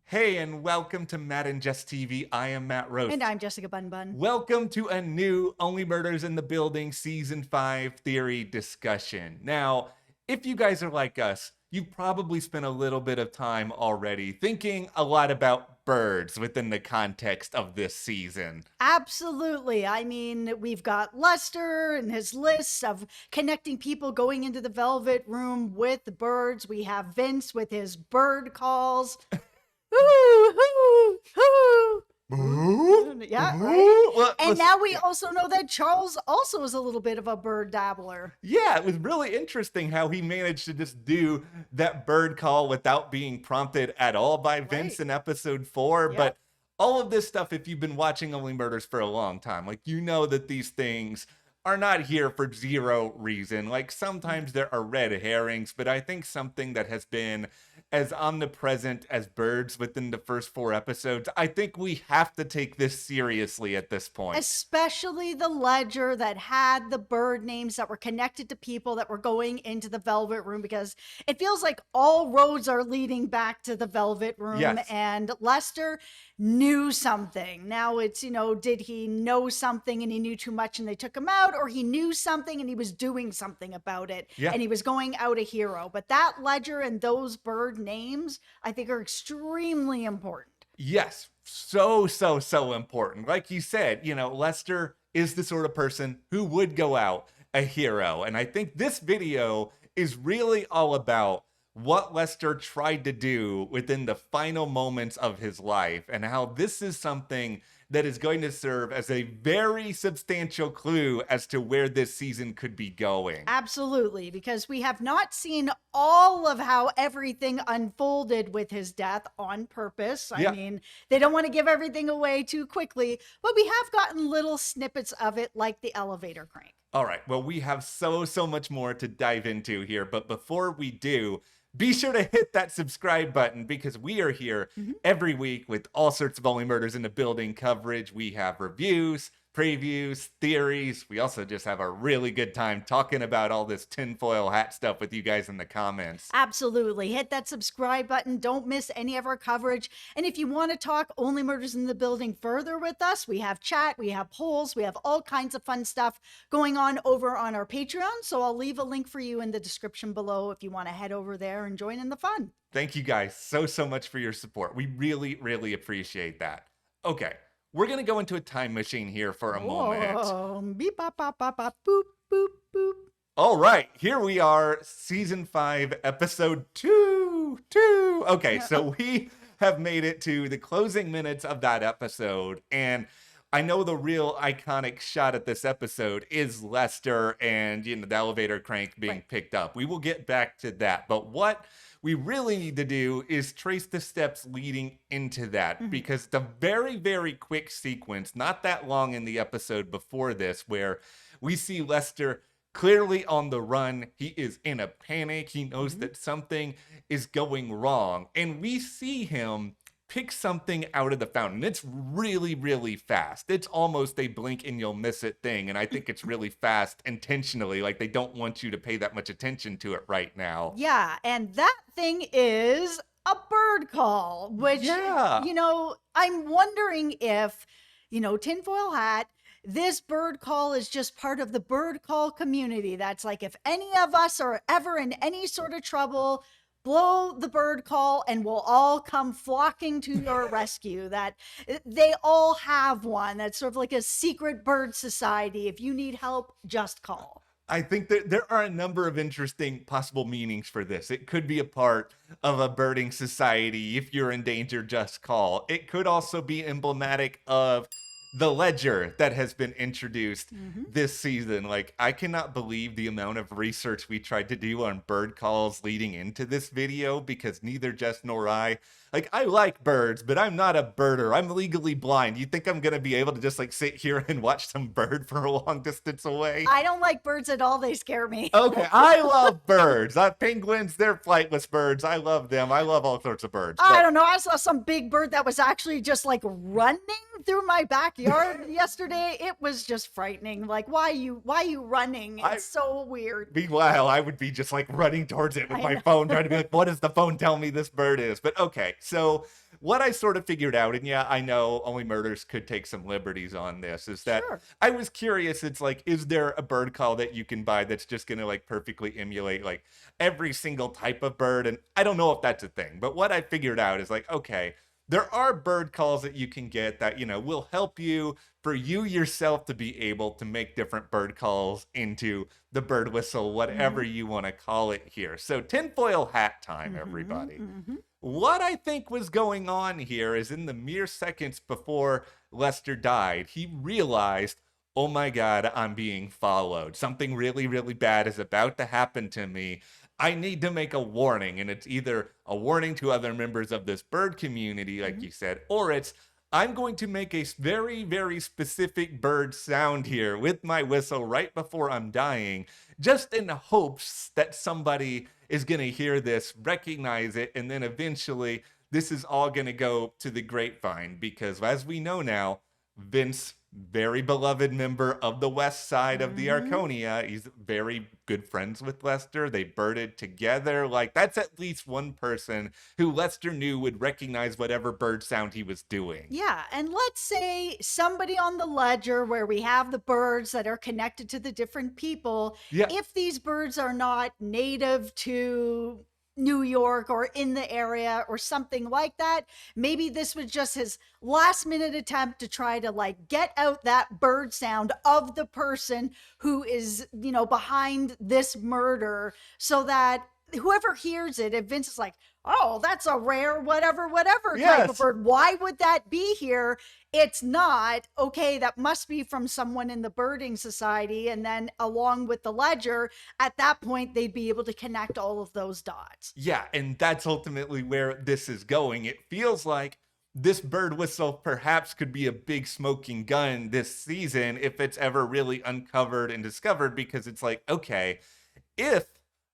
Hey, and welcome to Matt and Jess TV. I am Matt Roast. And I'm Jessica Bun Bun. Welcome to a new Only Murders in the Building Season 5 theory discussion. Now, if you guys are like us, you've probably spent a little bit of time already thinking a lot about birds within the context of this season. Absolutely. I mean, we've got Lester and his lists of connecting people going into the Velvet Room with the birds. We have Vince with his bird calls. Hoo, hoo, hoo. Yeah, right. Well, And now we also know that Charles also is a little bit of a bird dabbler. Yeah, it was really interesting how he managed to just do that bird call without being prompted at all by Vince in episode 4. Yep. But all of this stuff, if you've been watching Only Murders for a long time, like, you know that these things are not here for zero reason. Like, sometimes there are red herrings, but I think something that has been as omnipresent as birds within the first 4 episodes, I think we have to take this seriously at this point. Especially the ledger that had the bird names that were connected to people that were going into the Velvet Room, because it feels like all roads are leading back to the Velvet Room. Yes. And Lester knew something. Now it's, did he know something and he knew too much and they took him out, or he knew something and he was doing something about it and he was going out a hero? But that ledger and those bird names, I think, are extremely important. Yes, so important. Like you said, Lester is the sort of person who would go out a hero. And I think this video is really all about what Lester tried to do within the final moments of his life and how this is something that is going to serve as a very substantial clue as to where this season could be going. Absolutely, because we have not seen all of how everything unfolded with his death on purpose. I mean, they don't want to give everything away too quickly, but we have gotten little snippets of it, like the elevator crank. All right, well, we have so much more to dive into here, but before we do, be sure to hit that subscribe button, because we are here every week with all sorts of Only Murders in the Building coverage. We have reviews, previews, theories. We also just have a really good time talking about all this tinfoil hat stuff with you guys in the comments. Absolutely. Hit that subscribe button. Don't miss any of our coverage. And if you want to talk Only Murders in the Building further with us, we have chat, we have polls, we have all kinds of fun stuff going on over on our Patreon. So I'll leave a link for you in the description below if you want to head over there and join in the fun. Thank you guys so much for your support. We really appreciate that. Okay. We're going to go into a time machine here for a moment. Beep, bop, bop, bop, bop, boop, boop, boop. All right, here we are, season 5, episode 2. Okay, so we have made it to the closing minutes of that episode, and I know the real iconic shot at this episode is Lester and, the elevator crank being picked up. We will get back to that, but what we really need to do is trace the steps leading into that, because the very quick sequence, not that long in the episode before this, where we see Lester clearly on the run. He is in a panic. He knows that something is going wrong, and we see him pick something out of the fountain. It's really fast. It's almost a blink and you'll miss it thing. And I think it's really fast intentionally. Like, they don't want you to pay that much attention to it right now. Yeah, and that thing is a bird call, which, I'm wondering if, tinfoil hat, this bird call is just part of the bird call community. That's like, if any of us are ever in any sort of trouble, blow the bird call and we'll all come flocking to your rescue. That they all have one. That's sort of like a secret bird society. If you need help, just call. I think that there are a number of interesting possible meanings for this. It could be a part of a birding society. If you're in danger, just call. It could also be emblematic of the ledger that has been introduced this season. Like, I cannot believe the amount of research we tried to do on bird calls leading into this video, because neither Jess nor I like birds, but I'm not a birder. I'm legally blind. You think I'm going to be able to just sit here and watch some bird from a long distance away? I don't like birds at all. They scare me. Okay, I love birds. Penguins, they're flightless birds. I love them. I love all sorts of birds. I don't know. I saw some big bird that was actually just running through my backyard yesterday. It was just frightening. Like, why you running? It's so weird. Meanwhile, I would be just running towards it with my phone, trying to be like, what does the phone tell me this bird is? But okay, so what I sort of figured out, and yeah, I know Only Murders could take some liberties on this, is that Sure. I was curious. It's like, is there a bird call that you can buy that's just going to like perfectly emulate like every single type of bird? And I don't know if that's a thing, but what I figured out is like, okay, there are bird calls that you can get that, will help you for you yourself to be able to make different bird calls into the bird whistle, whatever you want to call it here. So tinfoil hat time, everybody. What I think was going on here is in the mere seconds before Lester died, he realized, oh my God, I'm being followed. Something really, really bad is about to happen to me. I need to make a warning. And it's either a warning to other members of this bird community, like you said, or it's, I'm going to make a very, very specific bird sound here with my whistle right before I'm dying, just in hopes that somebody is going to hear this, recognize it, and then eventually this is all going to go to the grapevine. Because as we know now, Vince, very beloved member of the west side of the Arconia, he's very good friends with Lester. They birded together. Like, that's at least one person who Lester knew would recognize whatever bird sound he was doing. Yeah, and let's say somebody on the ledger where we have the birds that are connected to the different people, if these birds are not native to New York or in the area or something like that, maybe this was just his last minute attempt to try to like get out that bird sound of the person who is, behind this murder, so that whoever hears it, if Vince is like, oh, that's a rare whatever type of bird, why would that be here? It's not. Okay, that must be from someone in the birding society. And then along with the ledger, at that point, they'd be able to connect all of those dots. Yeah, and that's ultimately where this is going. It feels like this bird whistle perhaps could be a big smoking gun this season if it's ever really uncovered and discovered, because it's like, okay, if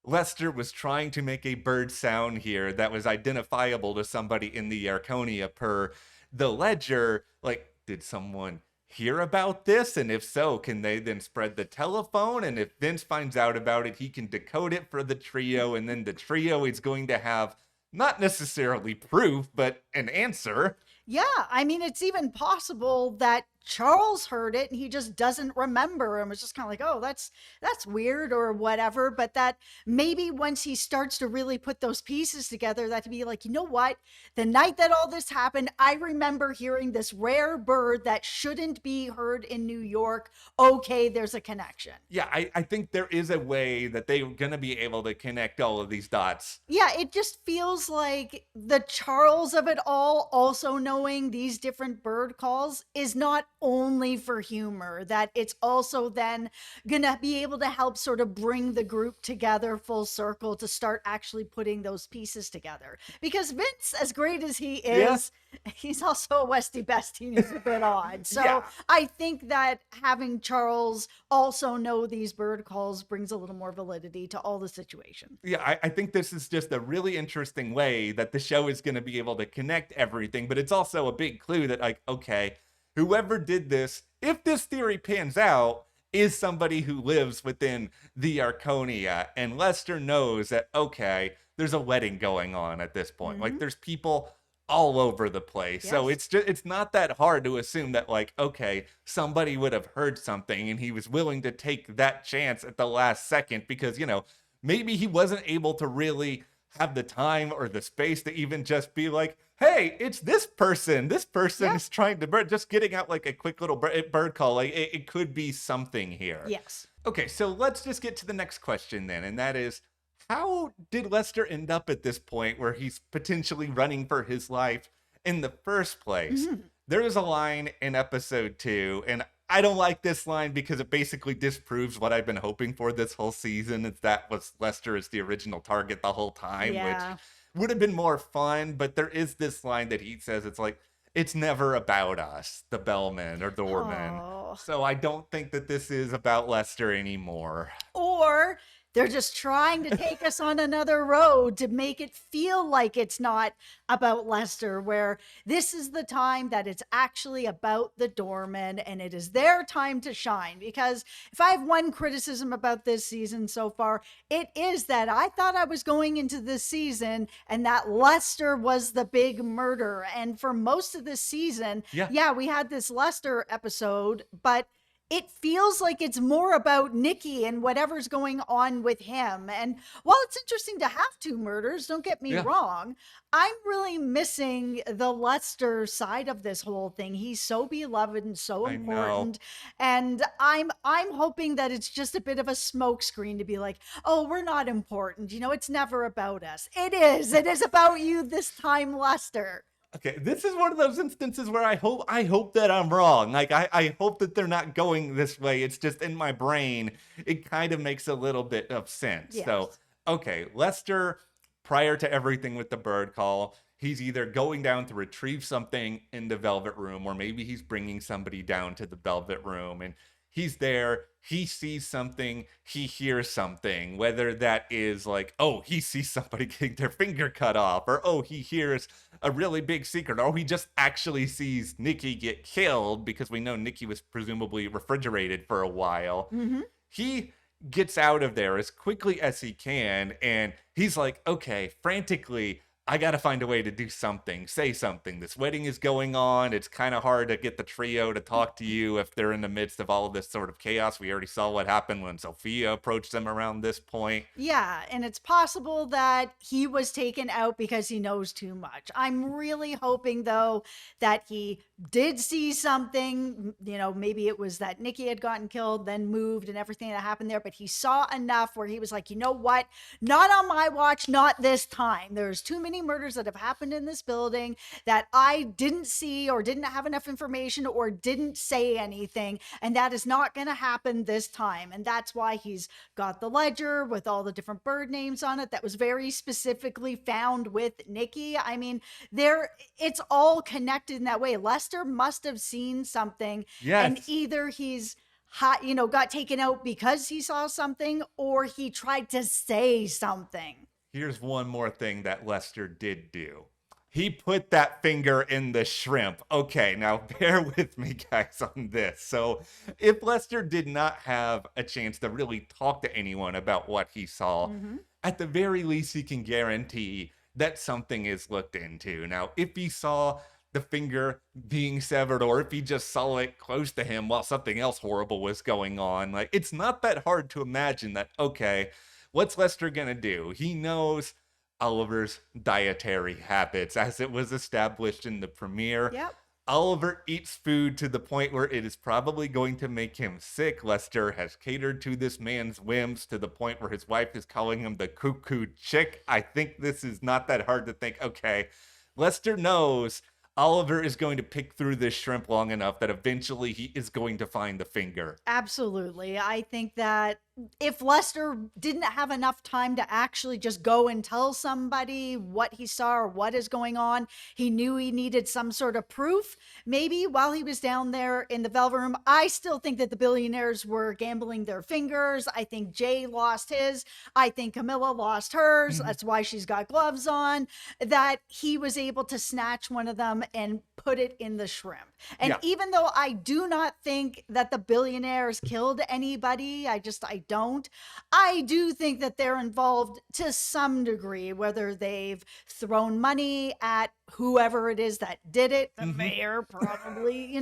Lester was trying to make a bird sound here that was identifiable to somebody in the Arconia per the ledger, like, did someone hear about this? And if so, can they then spread the telephone? And if Vince finds out about it, he can decode it for the trio, and then the trio is going to have not necessarily proof, but an answer. Yeah, I mean, it's even possible that Charles heard it and he just doesn't remember and was just kind of like, oh, that's weird or whatever. But that maybe once he starts to really put those pieces together, that to be like, you know what? The night that all this happened, I remember hearing this rare bird that shouldn't be heard in New York. Okay, there's a connection. Yeah, I think there is a way that they're going to be able to connect all of these dots. Yeah, it just feels like the Charles of it all, also knowing these different bird calls, is not only for humor, that it's also then gonna be able to help sort of bring the group together full circle to start actually putting those pieces together. Because Vince, as great as he is, he's also a Westy bestie, he's a bit odd. So I think that having Charles also know these bird calls brings a little more validity to all the situation. Yeah, I think this is just a really interesting way that the show is going to be able to connect everything, but it's also a big clue that, like, okay, whoever did this, if this theory pans out, is somebody who lives within the Arconia, and Lester knows that, okay, there's a wedding going on at this point. Like, there's people all over the place. So it's not that hard to assume that, like, okay, somebody would have heard something and he was willing to take that chance at the last second because, maybe he wasn't able to really have the time or the space to even just be like, hey, it's this person. This person is trying to bird, just getting out like a quick little bird call. Like, it could be something here. Yes. Okay, so let's just get to the next question then. And that is, how did Lester end up at this point where he's potentially running for his life in the first place? There is a line in episode 2, and I don't like this line because it basically disproves what I've been hoping for this whole season. It's that was Lester is the original target the whole time, which would have been more fun. But there is this line that he says, it's like, it's never about us, the bellmen or doormen. So I don't think that this is about Lester anymore. Or They're just trying to take us on another road to make it feel like it's not about Lester, where this is the time that it's actually about the doorman and it is their time to shine. Because if I have one criticism about this season so far, it is that I thought I was going into this season and that Lester was the big murderer. And for most of this season, yeah, we had this Lester episode, but it feels like it's more about Nicky and whatever's going on with him. And while it's interesting to have two murders, don't get me wrong, I'm really missing the Lester side of this whole thing. He's so beloved and so important. And I'm hoping that it's just a bit of a smokescreen to be like, oh, we're not important. You know, it's never about us. It is. It is about you this time, Lester. Okay, this is one of those instances where I hope that I'm wrong. Like, I hope that they're not going this way. It's just in my brain, it kind of makes a little bit of sense. Yes. So, okay, Lester, prior to everything with the bird call, he's either going down to retrieve something in the Velvet Room, or maybe he's bringing somebody down to the Velvet Room, and he's there, he sees something, he hears something, whether that is like, oh, he sees somebody getting their finger cut off, or oh, he hears a really big secret, or he just actually sees Nicky get killed, because we know Nicky was presumably refrigerated for a while. Mm-hmm. He gets out of there as quickly as he can, and he's like, okay, frantically, I gotta find a way to do something, say something. This wedding is going on. It's kind of hard to get the trio to talk to you if they're in the midst of all of this sort of chaos. We already saw what happened when Sophia approached them around this point. Yeah, and it's possible that he was taken out because he knows too much. I'm really hoping, though, that he did see something. You know, maybe it was that Nicky had gotten killed, then moved and everything that happened there, but he saw enough where he was like, you know what? Not on my watch, not this time. There's too many murders that have happened in this building that I didn't see or didn't have enough information or didn't say anything, and that is not going to happen this time. And that's why he's got the ledger with all the different bird names on it that was very specifically found with Nicky. I mean, it's all connected in that way. Lester must have seen something, and either he's got taken out because he saw something, or he tried to say something. Here's one more thing that Lester did do. He put that finger in the shrimp. Okay, now bear with me, guys, on this. So if Lester did not have a chance to really talk to anyone about what he saw, at the very least, he can guarantee that something is looked into. Now, if he saw the finger being severed, or if he just saw it close to him while something else horrible was going on, like, it's not that hard to imagine that, okay, what's Lester gonna do? He knows Oliver's dietary habits, as it was established in the premiere. Yep. Oliver eats food to the point where it is probably going to make him sick. Lester has catered to this man's whims to the point where his wife is calling him the cuckoo chick. I think this is not that hard to think, okay, Lester knows Oliver is going to pick through this shrimp long enough that eventually he is going to find the finger. Absolutely. I think that if Lester didn't have enough time to actually just go and tell somebody what he saw or what is going on, he knew he needed some sort of proof. Maybe while he was down there in the Velvet Room, I still think that the billionaires were gambling their fingers. I think Jay lost his. I think Camilla lost hers. That's why she's got gloves on. That he was able to snatch one of them and put it in the shrimp. And even though I do not think that the billionaires killed anybody, I don't. I do think that they're involved to some degree, whether they've thrown money at whoever it is that did it, the mayor probably,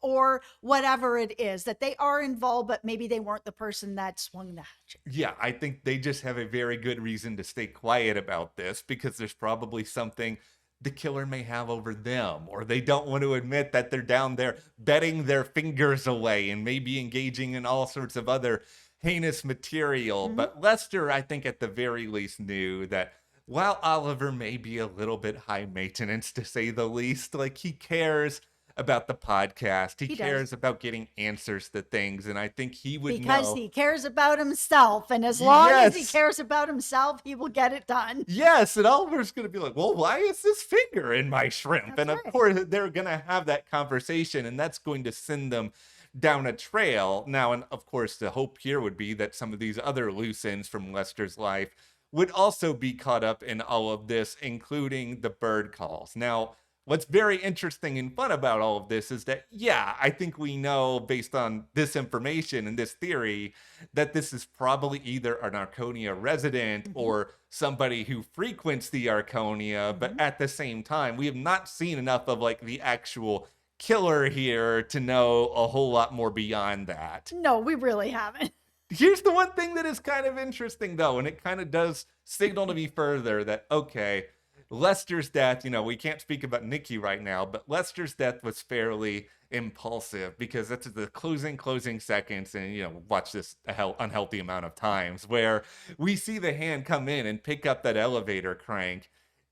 or whatever it is, that they are involved, but maybe they weren't the person that swung the hatchet. Yeah, I think they just have a very good reason to stay quiet about this, because there's probably something the killer may have over them, or they don't want to admit that they're down there betting their fingers away and maybe engaging in all sorts of other heinous material. But Lester, I think at the very least, knew that while Oliver may be a little bit high maintenance, to say the least, like, he cares about the podcast. He cares about getting answers to things, and I think he would know. Because he cares about himself, and as long as he cares about himself, he will get it done. Yes, and Oliver's going to be like, well, why is this finger in my shrimp? Of course, they're going to have that conversation, and that's going to send them down a trail. Now, and of course, the hope here would be that some of these other loose ends from Lester's life would also be caught up in all of this, including the bird calls. Now, what's very interesting and fun about all of this is that, yeah, I think we know based on this information and this theory that this is probably either an Arconia resident or somebody who frequents the Arconia, but at the same time, we have not seen enough of like the actual killer here to know a whole lot more beyond that. No, we really haven't. Here's the one thing that is kind of interesting, though, and it kind of does signal to me further that, okay, Lester's death, we can't speak about Nicky right now, but Lester's death was fairly impulsive because that's the closing seconds, and, watch this unhealthy amount of times where we see the hand come in and pick up that elevator crank.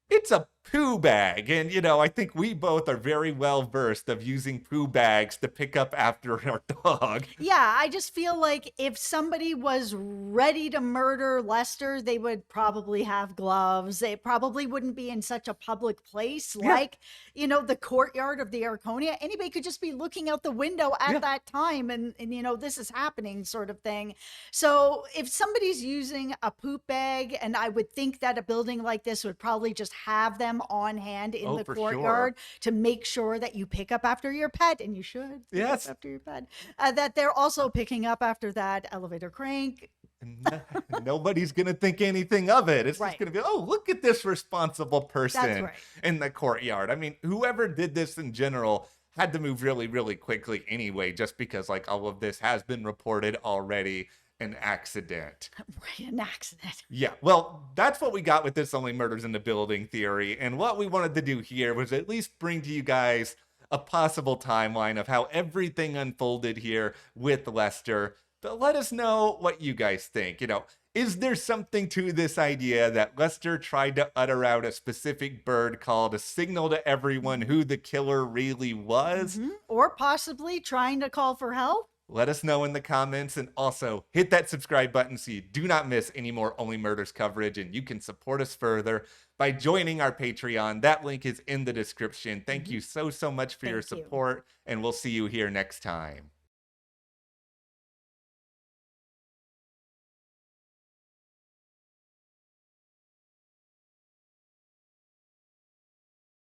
It's a poo bag. And, I think we both are very well versed of using poo bags to pick up after our dog. Yeah, I just feel like if somebody was ready to murder Lester, they would probably have gloves. They probably wouldn't be in such a public place like, the courtyard of the Arconia. Anybody could just be looking out the window at that time and this is happening sort of thing. So if somebody's using a poop bag, and I would think that a building like this would probably just have them on hand in the courtyard to make sure that you pick up after your pet, and you should pick up after your pet, that they're also picking up after that elevator crank. Nobody's gonna think anything of it. It's just gonna be, oh, look at this responsible person in the courtyard. I mean, whoever did this in general had to move really, really quickly anyway, just because like all of this has been reported already. An accident. Right, an accident. Yeah, well, that's what we got with this only murders in the building theory. And what we wanted to do here was at least bring to you guys a possible timeline of how everything unfolded here with Lester. But let us know what you guys think. Is there something to this idea that Lester tried to utter out a specific bird call to signal to everyone who the killer really was? Or possibly trying to call for help? Let us know in the comments, and also hit that subscribe button so you do not miss any more Only Murders coverage, and you can support us further by joining our Patreon. That link is in the description. Thank you so much for your support, and we'll see you here next time.